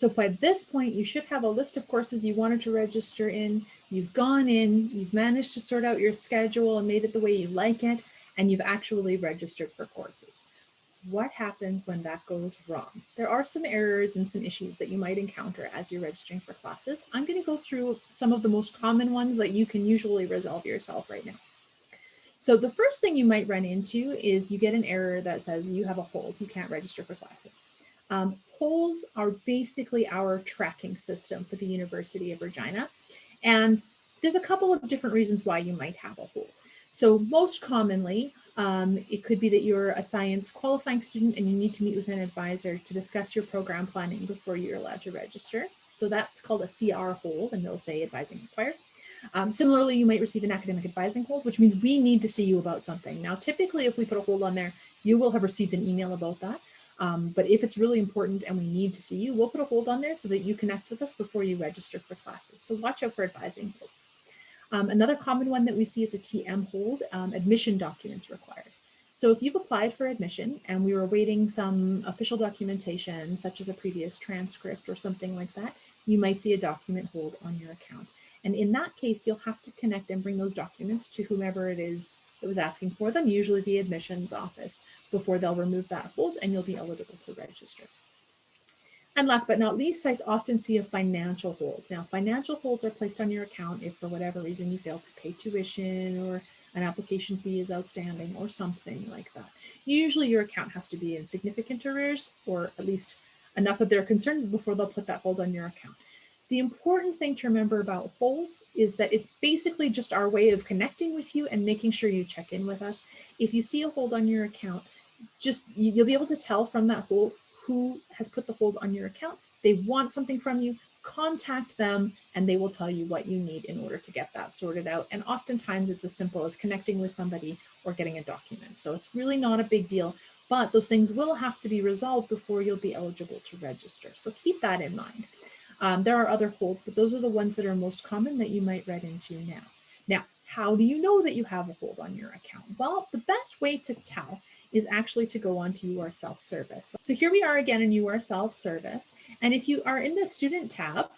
So by this point, you should have a list of courses you wanted to register in. You've gone in, you've managed to sort out your schedule and made it the way you like it, and you've actually registered for courses. What happens when that goes wrong? There are some errors and some issues that you might encounter as you're registering for classes. I'm going to go through some of the most common ones that you can usually resolve yourself right now. So the first thing you might run into is you get an error that says you have a hold, you can't register for classes. Holds are basically our tracking system for the University of Regina. And there's a couple of different reasons why you might have a hold. So most commonly, it could be that you're a science qualifying student and you need to meet with an advisor to discuss your program planning before you're allowed to register. So that's called a CR hold, and they'll say advising required. Similarly, you might receive an academic advising hold, which means we need to see you about something. Now, typically, if we put a hold on there, you will have received an email about that. But if it's really important and we need to see you, we'll put a hold on there so that you connect with us before you register for classes. So watch out for advising holds. Another common one that we see is a TM hold, admission documents required. So if you've applied for admission and we were awaiting some official documentation, such as a previous transcript or something like that, you might see a document hold on your account. And in that case, you'll have to connect and bring those documents to whomever it is that was asking for them, usually the admissions office, before they'll remove that hold and you'll be eligible to register. And last but not least, I often see a financial hold. Now, financial holds are placed on your account if for whatever reason you fail to pay tuition or an application fee is outstanding or something like that. Usually your account has to be in significant arrears, or at least enough that they're concerned before they'll put that hold on your account. The important thing to remember about holds is that it's basically just our way of connecting with you and making sure you check in with us. If you see a hold on your account, you'll be able to tell from that hold who has put the hold on your account. They want something from you, contact them, and they will tell you what you need in order to get that sorted out. And oftentimes it's as simple as connecting with somebody or getting a document. So it's really not a big deal, but those things will have to be resolved before you'll be eligible to register. So keep that in mind. There are other holds, but those are the ones that are most common that you might run into now. Now, how do you know that you have a hold on your account? Well, the best way to tell is actually to go on to UR Self-Service. So here we are again in UR Self-Service. And if you are in the Student tab,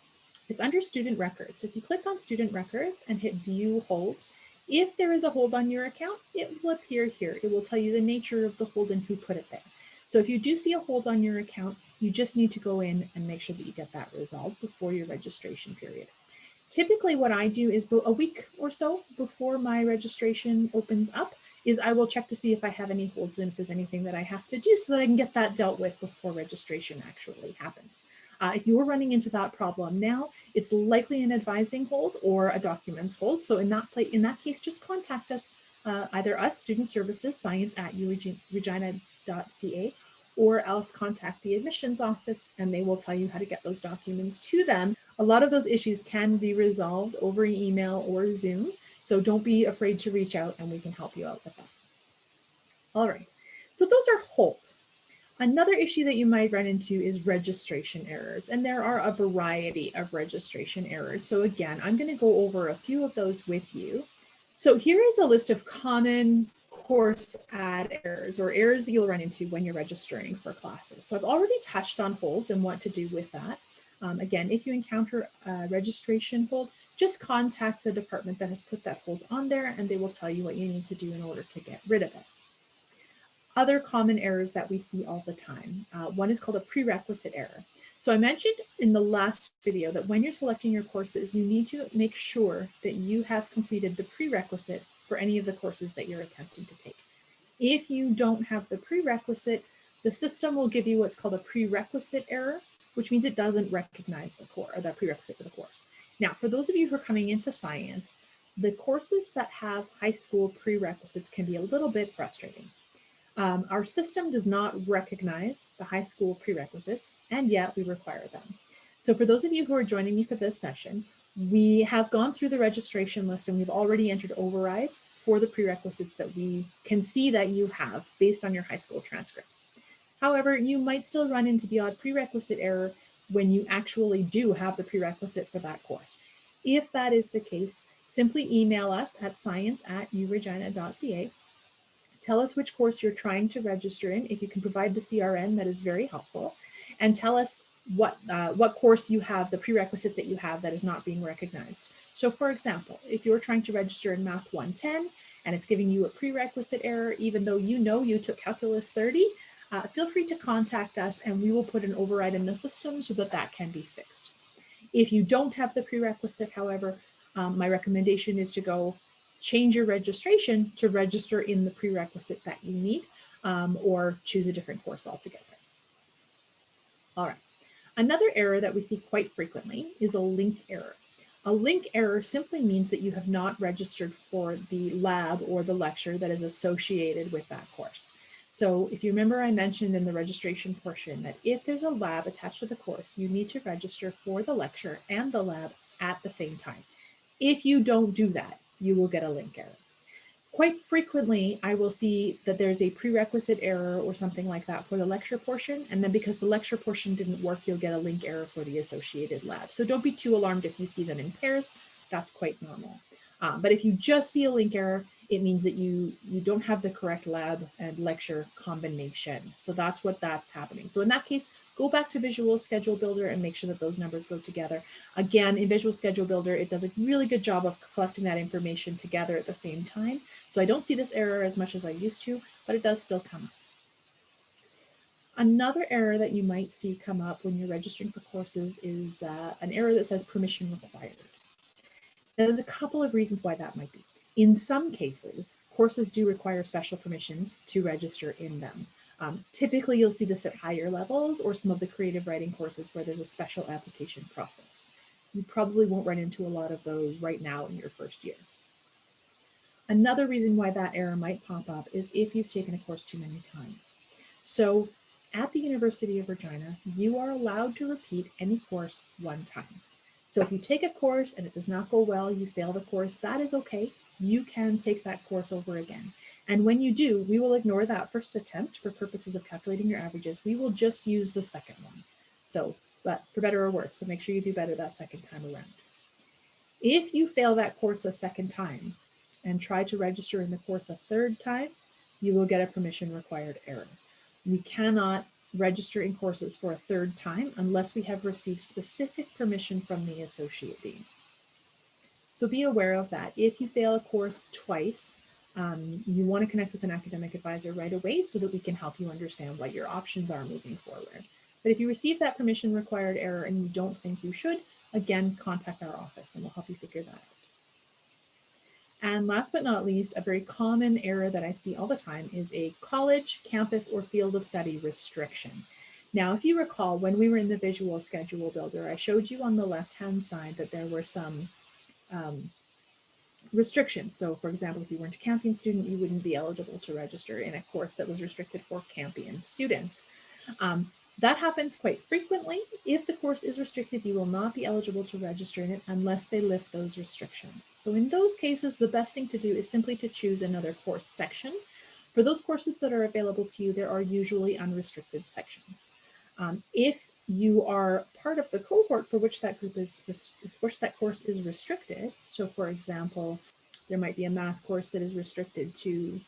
it's under Student Records. So if you click on Student Records and hit View Holds, if there is a hold on your account, it will appear here. It will tell you the nature of the hold and who put it there. So if you do see a hold on your account, you just need to go in and make sure that you get that resolved before your registration period. Typically what I do is a week or so before my registration opens up is I will check to see if I have any holds and if there's anything that I have to do so that I can get that dealt with before registration actually happens. If you're running into that problem now, it's likely an advising hold or a documents hold. So in that case, just contact us, either us, Student Services, science@uregina.ca, or else contact the admissions office and they will tell you how to get those documents to them. A lot of those issues can be resolved over email or Zoom, so don't be afraid to reach out and we can help you out with that. All right, so those are holds. Another issue that you might run into is registration errors, and there are a variety of registration errors. So again, I'm going to go over a few of those with you. So here is a list of common course ad errors or errors that you'll run into when you're registering for classes. So I've already touched on holds and what to do with that. Again, if you encounter a registration hold, just contact the department that has put that hold on there and they will tell you what you need to do in order to get rid of it. Other common errors that we see all the time. One is called a prerequisite error. So I mentioned in the last video that when you're selecting your courses, you need to make sure that you have completed the prerequisite for any of the courses that you're attempting to take. If you don't have the prerequisite, the system will give you what's called a prerequisite error, which means it doesn't recognize the prerequisite for the course. Now, for those of you who are coming into science, the courses that have high school prerequisites can be a little bit frustrating. Our system does not recognize the high school prerequisites, and yet we require them. So for those of you who are joining me for this session, we have gone through the registration list and we've already entered overrides for the prerequisites that we can see that you have based on your high school transcripts. However, you might still run into the odd prerequisite error when you actually do have the prerequisite for that course. If that is the case, simply email us at science@uregina.ca. Tell us which course you're trying to register in. If you can provide the CRN, that is very helpful. And tell us what course you have, the prerequisite that you have that is not being recognized. So for example, if you're trying to register in Math 110 and it's giving you a prerequisite error, even though you know you took Calculus 30, feel free to contact us and we will put an override in the system so that that can be fixed. If you don't have the prerequisite, however, my recommendation is to go change your registration to register in the prerequisite that you need, or choose a different course altogether. All right. Another error that we see quite frequently is a link error. A link error simply means that you have not registered for the lab or the lecture that is associated with that course. So if you remember, I mentioned in the registration portion that if there's a lab attached to the course, you need to register for the lecture and the lab at the same time. If you don't do that, you will get a link error. Quite frequently, I will see that there's a prerequisite error or something like that for the lecture portion. And then because the lecture portion didn't work, you'll get a link error for the associated lab. So don't be too alarmed if you see them in pairs. That's quite normal. But if you just see a link error, it means that you don't have the correct lab and lecture combination. So that's what that's happening. So in that case, go back to Visual Schedule Builder and make sure that those numbers go together. Again, in Visual Schedule Builder, it does a really good job of collecting that information together at the same time. So I don't see this error as much as I used to, but it does still come up. Another error that you might see come up when you're registering for courses is an error that says permission required. Now, there's a couple of reasons why that might be. In some cases, courses do require special permission to register in them. Typically, you'll see this at higher levels or some of the creative writing courses where there's a special application process. You probably won't run into a lot of those right now in your first year. Another reason why that error might pop up is if you've taken a course too many times. So at the University of Regina, you are allowed to repeat any course one time. So if you take a course and it does not go well, you fail the course, that is okay. You can take that course over again. And when you do, we will ignore that first attempt for purposes of calculating your averages. We will just use the second one. So, but for better or worse, so make sure you do better that second time around. If you fail that course a second time and try to register in the course a third time, you will get a permission required error. We cannot register in courses for a third time unless we have received specific permission from the associate dean. So be aware of that. If you fail a course twice, you want to connect with an academic advisor right away so that we can help you understand what your options are moving forward. But if you receive that permission required error and you don't think you should, again, contact our office and we'll help you figure that out. And last but not least, a very common error that I see all the time is a college, campus, or field of study restriction. Now, if you recall, when we were in the Visual Schedule Builder, I showed you on the left-hand side that there were some restrictions. So for example, if you weren't a Campion student, you wouldn't be eligible to register in a course that was restricted for Campion students. That happens quite frequently. If the course is restricted, you will not be eligible to register in it unless they lift those restrictions. So in those cases, the best thing to do is simply to choose another course section. For those courses that are available to you, there are usually unrestricted sections. If you are part of the cohort for which that course is restricted, so for example, there might be a math course that is restricted to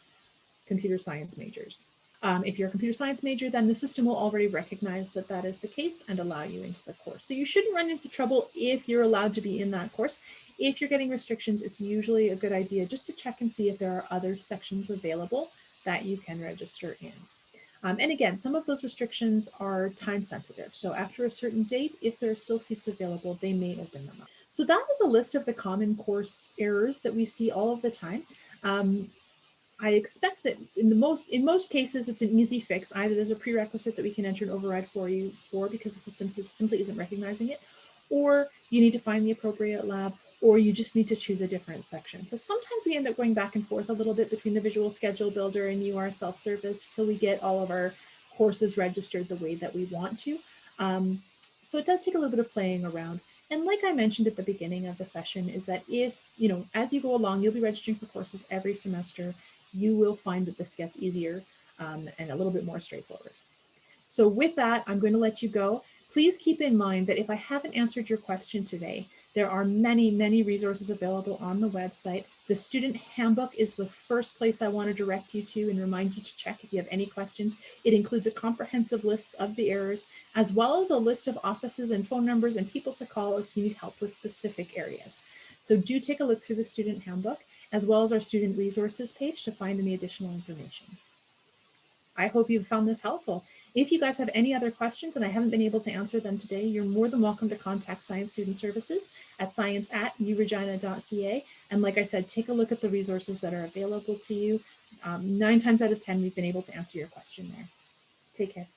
computer science majors. If you're a computer science major, then the system will already recognize that that is the case and allow you into the course. So you shouldn't run into trouble if you're allowed to be in that course. If you're getting restrictions, it's usually a good idea just to check and see if there are other sections available that you can register in. And again, some of those restrictions are time sensitive. So after a certain date, if there are still seats available, they may open them up. So that is a list of the common course errors that we see all of the time. I expect that in most cases, it's an easy fix. Either there's a prerequisite that we can enter an override for you because the system simply isn't recognizing it, or you need to find the appropriate lab, or you just need to choose a different section. So sometimes we end up going back and forth a little bit between the Visual Schedule Builder and UR Self-Service till we get all of our courses registered the way that we want to. So it does take a little bit of playing around. And like I mentioned at the beginning of the session is that if, as you go along, you'll be registering for courses every semester, you will find that this gets easier and a little bit more straightforward. So with that, I'm going to let you go. Please keep in mind that if I haven't answered your question today, there are many, many resources available on the website. The student handbook is the first place I want to direct you to and remind you to check if you have any questions. It includes a comprehensive list of the errors, as well as a list of offices and phone numbers and people to call if you need help with specific areas. So do take a look through the student handbook, as well as our student resources page to find any additional information. I hope you found this helpful. If you guys have any other questions and I haven't been able to answer them today, you're more than welcome to contact Science Student Services at science@uregina.ca. And like I said, take a look at the resources that are available to you. 9 times out of 10, we've been able to answer your question there. Take care.